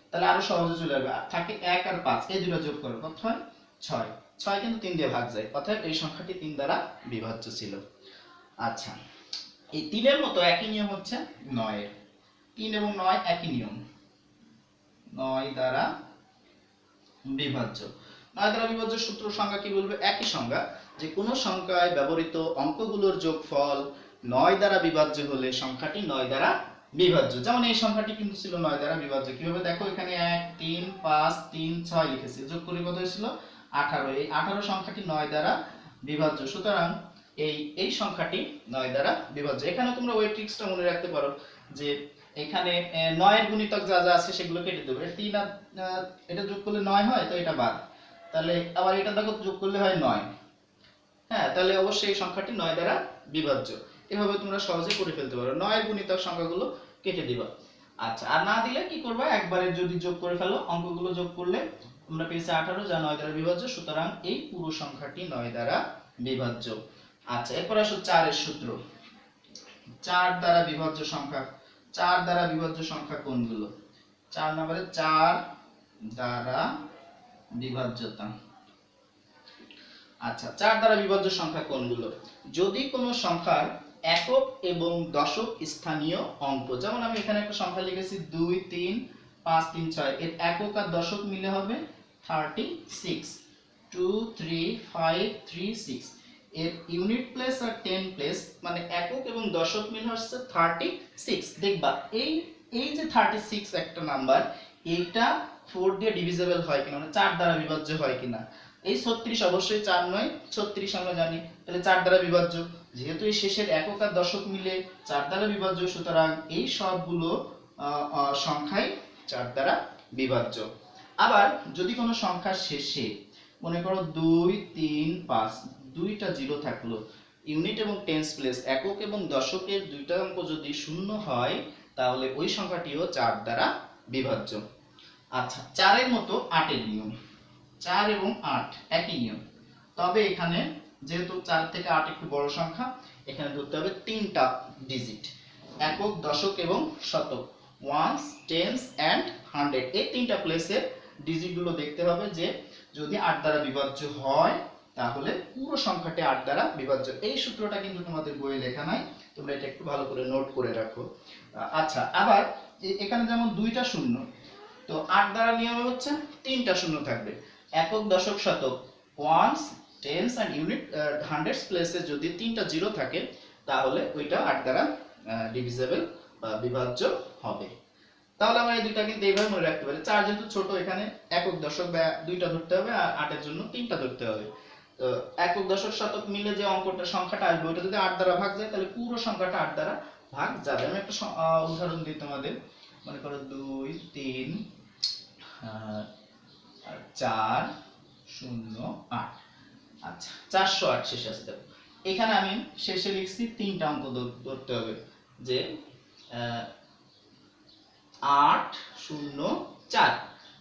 [SPEAKER 1] তাহলে আরো সহজে চলে আসবে। থাকে 1 আর 5, এই দুটো যোগ করো কত হয় 6, 6 কিন্তু 3 দিয়ে ভাগ যায়, অর্থাৎ এই সংখ্যাটি 3 দ্বারা বিভাজ্য ছিল। আচ্ছা, এই 3 এর মতো একই নিয়ম হচ্ছে 9 এর। 3 এবং 9 একই নিয়ম, 9 দ্বারা বিভাজ্য। 9 দ্বারা বিভাজ্য সূত্র সংজ্ঞা কি বলবে? একই সংজ্ঞা, যে কোন সংখ্যায় ব্যবহৃত অঙ্কগুলোর যোগফল 9 দ্বারা বিভাজ্য হলে সংখ্যাটি 9 দ্বারা বিভাজ্য। যেমন এই সংখ্যাটি কিন্তু ছিল 9 দ্বারা বিভাজ্য। কিভাবে দেখো, এখানে 1 3 5 3 6 লিখেছি, যোগ করে কত হয়েছিল 18। এই 18 সংখ্যাটি 9 দ্বারা বিভাজ্য, সুতরাং এই সংখ্যাটি 9 দ্বারা বিভাজ্য। এখানে তোমরা ওই ট্রিক্সটা মনে রাখতে পারো যে এখানে 9 এর গুণিতক যা যা আছে সেগুলো কেটে দেবে। 3 আর এটা যোগ করলে 9 হয়, তো এটা বাদ, তাহলে আবার এটা দেখো যোগ করলে হয় 9, হ্যাঁ, তাহলে অবশ্যই এই সংখ্যাটি 9 দ্বারা বিভাজ্য। এভাবে তোমরা সহজে করে ফেলতে পারো, 9 এর গুণিতক সংখ্যাগুলো কেটে দিবা। আচ্ছা, আর না দিলে কি করবা, একবারে যদি যোগ করে ফেলো, অঙ্কগুলো যোগ করলে তোমরা পেয়েছে 18 যা 9 দ্বারা বিভাজ্য, সুতরাং এই পুরো সংখ্যাটি 9 দ্বারা বিভাজ্য। আচ্ছা, এরপর আসো 4 এর সূত্র। 4 দ্বারা বিভাজ্য সংখ্যা, 4 দ্বারা বিভাজ্য সংখ্যা কোনগুলো? 4 নম্বরে 4 দ্বারা বিভাজ্যতা। আচ্ছা, 4 দ্বারা বিভাজ্য সংখ্যা কোনগুলো? যদি কোনো সংখ্যার একক এবং দশক স্থানীয় অঙ্ক, যেমন আমি এখানে একটা সংখ্যা লিখেছি 2 3 5 3 6, এর একক আর দশক মিলে হবে 36, 2 3 5 3 6, এর ইউনিট প্লেস আর 10 প্লেস মানে একক এবং দশক মিলে হচ্ছে 36। দেখবা এই এই যে 36 একটা নাম্বার, এইটা 4 দিয়ে ডিভিজিবল হয় কিনা, মানে 4 দ্বারা বিভাজ্য হয় কিনা। এই 36 অবশ্যই 4 নয়, 36 আমরা জানি, তাহলে 4 দ্বারা বিভাজ্য। যেহেতু এই শেষের একক আর দশক মিলে 4 দ্বারা বিভাজ্য, সুতরাং এই সবগুলো সংখ্যাই 4 দ্বারা বিভাজ্য। আবার যদি কোনো সংখ্যার শেষে মনে করো 2, 3, 5 দুইটা জিরো থাকলো, ইউনিট এবং টেন্স প্লেস একক এবং দশকের দুইটা অঙ্ক যদি শূন্য হয়, তাহলে ওই সংখ্যাটিও 4 দ্বারা বিভাজ্য। আচ্ছা, 4 এর মতো 8 এর নিয়ম, 4 এবং 8 একই নিয়ম, তবে এখানে যেহেতু 4 থেকে 8 একটু বড় সংখ্যা, এখানে ধরতে হবে 3টা ডিজিট, একক, দশক এবং শতক, ওয়ান্স, টেন্স এন্ড হান্ড্রেড। এই 3টা প্লেসের ডিজিটগুলো দেখতে হবে যে যদি 8 দ্বারা বিভাজ্য হয়, তাহলে পুরো সংখ্যাটি 8 দ্বারা বিভাজ্য। এই সূত্রটা কিন্তু তোমাদের বইয়ে লেখা নাই, তোমরা এটা একটু ভালো করে নোট করে রাখো। আচ্ছা, আবার এখানে যেমন 2টা শূন্য, তো 8 দ্বারা নিয়ম হচ্ছে 3টা শূন্য থাকবে, একক, দশক, শতক, ones, tens and unit, hundreds প্লেসে যদি 3টা জিরো থাকে, তাহলে ওইটা 8 দ্বারা ডিভিজিবল বা বিভাজ্য হবে। তাহলে আমরা এই দুইটা কিন্তু এইভাবে মনে রাখতে পারি। 4 যেহেতু ছোট, এখানে একক, দশক বা দুইটা ধরতে হবে, আর 8 এর জন্য 3টা ধরতে হবে। তো একক, দশক, শতক মিলে যে অঙ্কটা সংখ্যাটা আসবে, ওটা যদি 8 দ্বারা ভাগ যায়, তাহলে পুরো সংখ্যাটা 8 দ্বারা ভাগ যাবে। আমি একটা উদাহরণ দিই তোমাদের। মনে করো 2, 3, 4, 0, 8। আচ্ছা, 408 শেষে আছে। দেখো এখানে আমি শেষে লিখছি 3টা অঙ্ক ধরতে হবে, যে 8, 0, 4।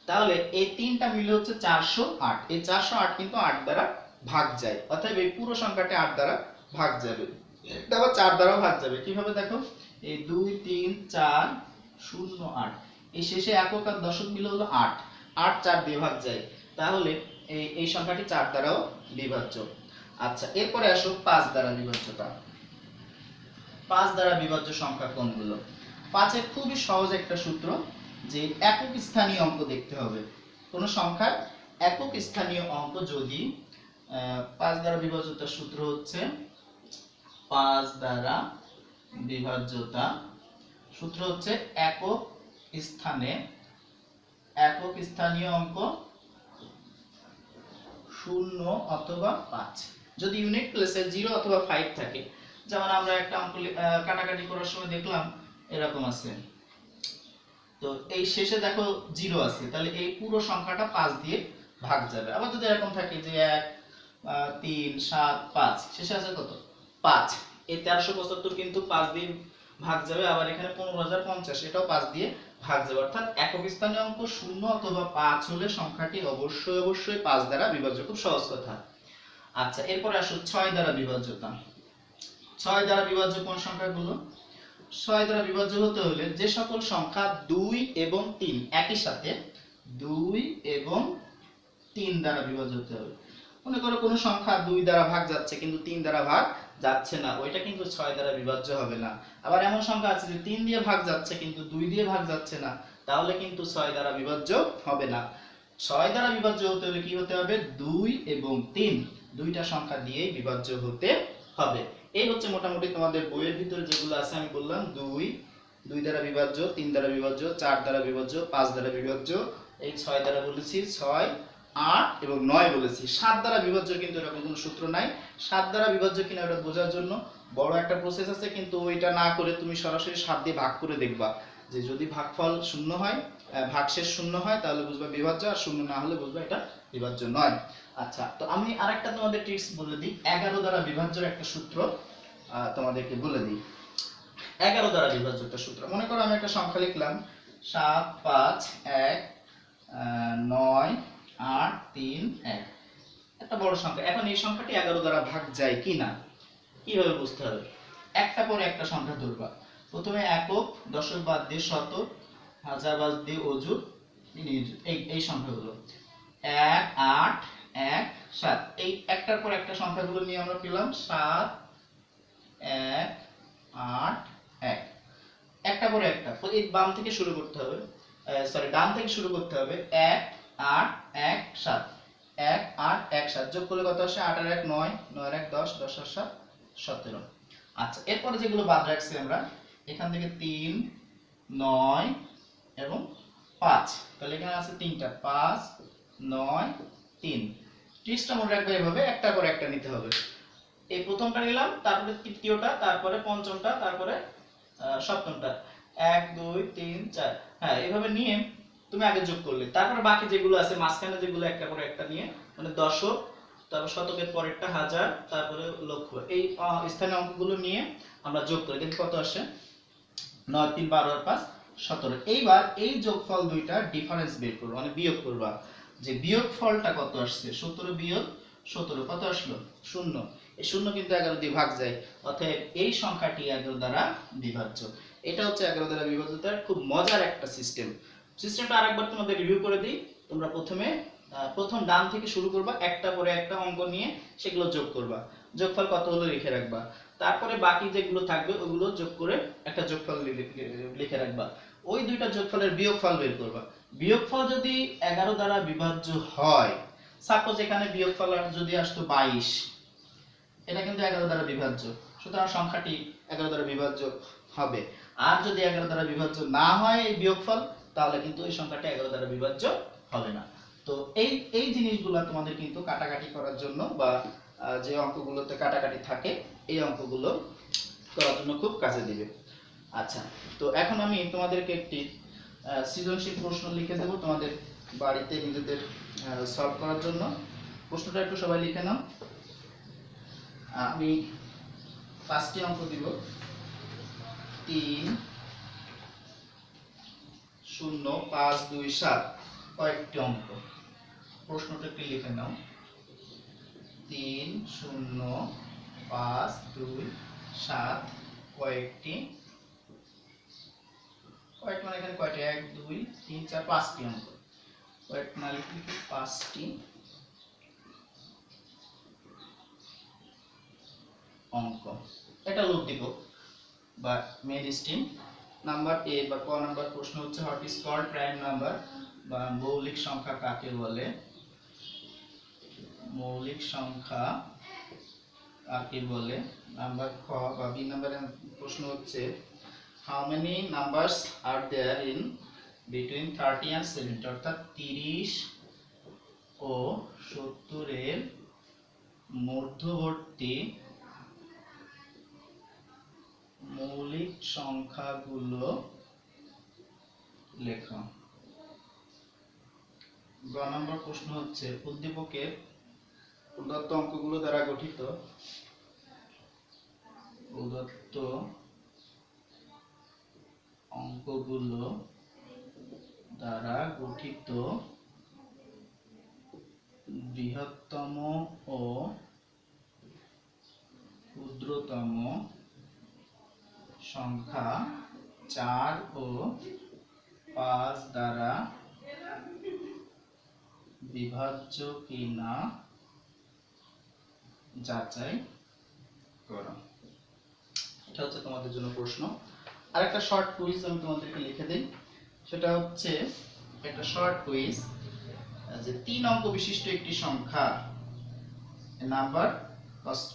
[SPEAKER 1] তাহলে এই 3টা মিলে হচ্ছে 408। এই 408 কিন্তু 8 দ্বারা ভাগ যায়, অতএব এই পুরো সংখ্যাটি 8 দ্বারা ভাগ যাবে। এটা আবার 4 দ্বারাও ভাগ যাবে। কিভাবে দেখো, এই 2, 3, 4, 0, 8, এই শেষে একক আর দশক মিলে হলো 8, 8 4 দিয়ে ভাগ যায়, তাহলে এই সংখ্যাটি 4 দ্বারাও বিভাজ্য। আচ্ছা, এরপরে আসো 5 দ্বারা বিভাজ্যতা। 5 দ্বারা বিভাজ্য সংখ্যা কোনগুলো? 5 এর খুবই সহজ একটা সূত্র, যে একক স্থানীয় অঙ্ক দেখতে হবে। কোন সংখ্যার একক স্থানীয় অঙ্ক যদি 5 দ্বারা বিভাজ্যতার সূত্র হচ্ছে 5 দ্বারা বিভাজ্যতা সূত্র হচ্ছে একক স্থানীয় অঙ্ক 0 অথবা 5। যদি ইউনিট প্লেসে 0 অথবা 5 থাকে, যেমন আমরা একটা অঙ্ক কাটাকাটি করার সময় দেখলাম এরকম আছে, তো এই শেষে দেখো 0 আছে, তাহলে এই পুরো সংখ্যাটা 5 দিয়ে ভাগ যাবে। আবার যদি এরকম থাকে যে 1, 3, 7, 5, শেষে আছে কত? 5, এই 1375 কিন্তু 5 দিয়ে ভাগ যাবে। আবার এখানে 15050, এটাও 5 দিয়ে ভাগ যাবে। অর্থাৎ একক স্থানীয় অঙ্ক 0 অথবা 5 হলে সংখ্যাটি অবশ্যই 5 দ্বারা বিভাজ্য। খুব সহজ কথা। আচ্ছা, এরপরে আসো 6 দ্বারা বিভাজ্যতা। 6 দ্বারা বিভাজ্য কোন সংখ্যাগুলো? 6 দ্বারা বিভাজ্য হতে হলে যে সকল সংখ্যা 2 এবং 3 একই সাথে 2 এবং 3 দ্বারা বিভাজ্য হতে হবে। মনে করো কোনো সংখ্যা 2 দ্বারা ভাগ যাচ্ছে কিন্তু 3 দ্বারা ভাগ যাচ্ছে না, ওইটা কিন্তু 6 দ্বারা বিভাজ্য হবে না। আবার এমন সংখ্যা আছে যে 3 দিয়ে ভাগ যাচ্ছে কিন্তু 2 দিয়ে ভাগ যাচ্ছে না, তাহলে কিন্তু 6 দ্বারা বিভাজ্য হবে না। 6 দ্বারা বিভাজ্য হতে হলে কি হতে হবে? 2 এবং 3 দুইটা সংখ্যা দিয়েই বিভাজ্য হতে হবে। এই হচ্ছে মোটামুটি তোমাদের বইয়ের ভিতরে যেগুলো আছে আমি বললাম, 2 দ্বারা বিভাজ্য, 3 দ্বারা বিভাজ্য, 4 দ্বারা বিভাজ্য, 5 দ্বারা বিভাজ্য, এই 6 দ্বারা বলেছি, 6, 8 এবং 9 বলেছি। 7 দ্বারা বিভাজ্য কিন্তু এরকম কোনো সূত্র নাই। 7 দ্বারা বিভাজ্য কিনা ওটা বোঝার জন্য বড় একটা প্রসেস আছে, কিন্তু ওইটা না করে তুমি সরাসরি 7 দিয়ে ভাগ করে দেখবা, যে যদি ভাগফল 0 হয়, ভাগশেষ 0 হয়, তাহলে বুঝবা বিভাজ্য, আর 0 না হলে বুঝবা এটা বিভাজ্য নয়। আচ্ছা, তো আমি আরেকটা তোমাদের ট্রিক্স বলে দিই। 11 দ্বারা বিভাজ্যের একটা সূত্র তোমাদেরকে বলে দিই। 11 দ্বারা বিভাজ্য একটা সূত্র। মনে করো আমি একটা সংখ্যা লিখলাম 7, 5, 1, 9, 8, 3, 1, একটা বড় সংখ্যা। এখন এই সংখ্যাটি 11 দ্বারা ভাগ যায় কিনা কিভাবে বুঝতে হবে? একটা পরে একটা সংখ্যা ধরবা। প্রথমে একক, দশক বাদ দিয়ে শতক, হাজার বাদ দিয়ে অযুত, এই সংখ্যাগুলো 1, 8, 1, 7, এই একটার পর একটা সংখ্যাগুলো নিয়ে আমরা পেলাম 7, 1, 8, 1, একটা পরে একটা। এই বাম থেকে শুরু করতে হবে, সরি ডান থেকে শুরু করতে হবে। 1, 8, 1, 7, 1, 8, 1, 7 যোগ করলে কত আসে? 8 আর 1 9, 9 আর 1 10, 10 আর 7 17। আচ্ছা, এরপরে যেগুলো বাদ রাখছি আমরা, এখান থেকে 3, 9 এবং 5। তাহলে এখানে আছে 3টা, 5 9 3। ট্রিক্সটা মনে রাখবে এভাবে, একটা করে একটা নিতে হবে। এই প্রথমটা নিলাম, তারপরে তৃতীয়টা, তারপরে পঞ্চমটা, তারপরে সপ্তমটা, 1 2 3 4। হ্যাঁ, এভাবে নিয়ে তুমি আগে যোগ করলে, তারপরে বাকি যেগুলো আছে মাঝখানে যেগুলো একটা করে একটা নিয়ে, মানে দশক, তারপর শতকের পরেরটা হাজার, তারপরে লক্ষ, এই স্থানীয় অঙ্কগুলো নিয়ে আমরা যোগ করি, দেখি কত আসে। 9 3 12 আর 5 17। এইবার এই যোগফল দুইটা ডিফারেন্স বের করব, মানে বিয়োগ করবা, যে বিয়োগফলটা কত আসছে। 17 বিয়োগ 17 কত আসলো? 0। এই 0 কিন্তু 11 দিয়ে ভাগ যায়, অতএব এই সংখ্যাটি 11 দ্বারা বিভাজ্য। এটা হচ্ছে 11 দ্বারা বিভাজ্যতার খুব মজার একটা সিস্টেম। সিস্টেমটা আরেকবার তোমাদের রিভিউ করে দিই। তোমরা প্রথম ডান থেকে শুরু করবা, একটা পরে একটা অঙ্ক নিয়ে সেগুলো যোগ করবা, যোগফল কত হলো লিখে রাখবা, তারপরে বাকি যেগুলো থাকবে ওগুলো যোগ করে একটা যোগফল লিখে রাখবা। ওই দুইটা যোগফলের বিয়োগফল বের করবা। বিয়োগফল যদি 11 দ্বারা বিভাজ্য হয়, সাপোজ এখানে বিয়োগফল যদি আসতো 22, এটা কিন্তু 11 দ্বারা বিভাজ্য, সুতরাং সংখ্যাটি 11 দ্বারা বিভাজ্য হবে। আর যদি 11 দ্বারা বিভাজ্য না হয় এই বিয়োগফল, তাহলে কিন্তু এই সংখ্যাটি 11 দ্বারা বিভাজ্য হবে না। তো এই জিনিসগুলো তোমাদের কিন্তু কাটাকাটি করার জন্য, বা যে অঙ্কগুলোতে কাটাকাটি থাকে, এই অঙ্কগুলো করার জন্য খুব কাজে দিবে। আচ্ছা, তো এখন আমি তোমাদেরকে একটি সৃজনশীল প্রশ্ন লিখে দেব তোমাদের বাড়িতে নিজেদের সলভ করার জন্য। প্রশ্নটা একটু সবাই লিখে নাও। আমি 5টি অঙ্ক দিব, 3 0 5 2 7, কয়েকটি অঙ্ক। প্রশ্নটা একটু লিখে নাও। 3 0 5 2 7, কয়েকটি, কয়েকটি মানে এখানে কয়টি, 1 2 3 4 5টি অঙ্ক। কয়েকটি না লিখে 5টি অঙ্ক। এটা লোক দিব বা মেইন স্ট্রিম। নাম্বার এ বা ক নাম্বার প্রশ্ন হচ্ছে, what is called prime number, বা মৌলিক সংখ্যা কাকে বলে। মৌলিক সংখ্যা কাকে বলে। নাম্বার খ বা বি নাম্বারের প্রশ্ন হচ্ছে, how many numbers are there in between 30 and 70, অর্থাৎ 30 ও 70 এর মধ্যবর্তী মৌলিক সংখ্যাগুলো লেখো। গ নম্বর প্রশ্ন হচ্ছে, উদ্দীপকের প্রদত্ত অঙ্কগুলো দ্বারা গঠিত, প্রদত্ত অঙ্কগুলো দ্বারা গঠিত বৃহত্তম ও ক্ষুদ্রতম সংখ্যা 4 ও 5 দ্বারা বিভাজ্য কিনা যাচাই করো। এটা হচ্ছে তোমাদের জন্য প্রশ্ন। আরেকটা শর্ট কুইজ আমি তোমাদেরকে লিখে দিই। সেটা হচ্ছে একটা শর্ট কুইজ, যে 3 অঙ্ক বিশিষ্ট একটি সংখ্যা, নাম্বার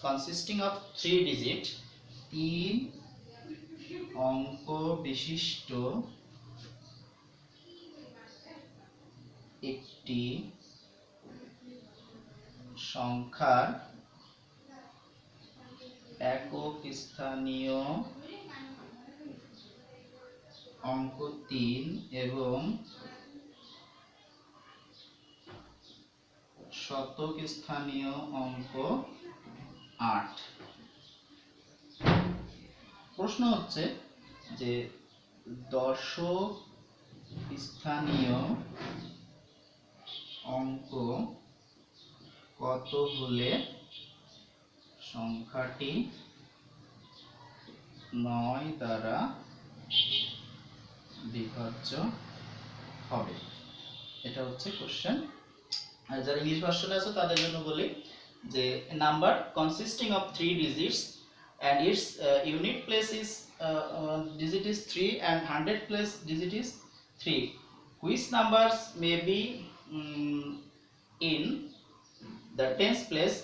[SPEAKER 1] কনসিস্টিং অফ 3 ডিজিট, 3 অঙ্ক বিশিষ্ট একটি সংখ্যার একক স্থানীয় অঙ্ক 3 এবং শতক স্থানীয় অঙ্ক 8। প্রশ্ন হচ্ছে যে দশক স্থানীয় অঙ্ক কত হলে সংখ্যাটি 9 দ্বারা বিভাজ্য হবে। এটা হচ্ছে কোশ্চেন। আর যারা ইংলিশ ভার্সনে আছে তাদের জন্য বলি যে number consisting of 3 digits and its unit place is digit is 3 and 100 place digit is 3, which numbers may be in the tens place,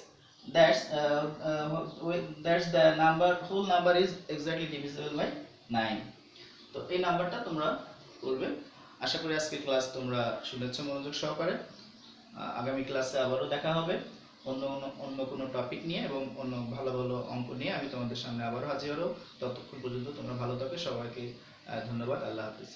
[SPEAKER 1] that's the number, whole number is exactly divisible by 9. তো এই নাম্বারটা তোমরা করবে। আশা করি আজকে class তোমরা শুনেছো মনোযোগ সহকারে। আগামী ক্লাসে আবারও দেখা হবে অন্য অন্য কোনো টপিক নিয়ে এবং অন্য ভালো ভালো অঙ্ক নিয়ে আমি তোমাদের সামনে আবারও হাজির হব। ততক্ষণ পর্যন্ত তোমরা ভালো থাকো, সবাইকে ধন্যবাদ। আল্লাহ হাফিজ।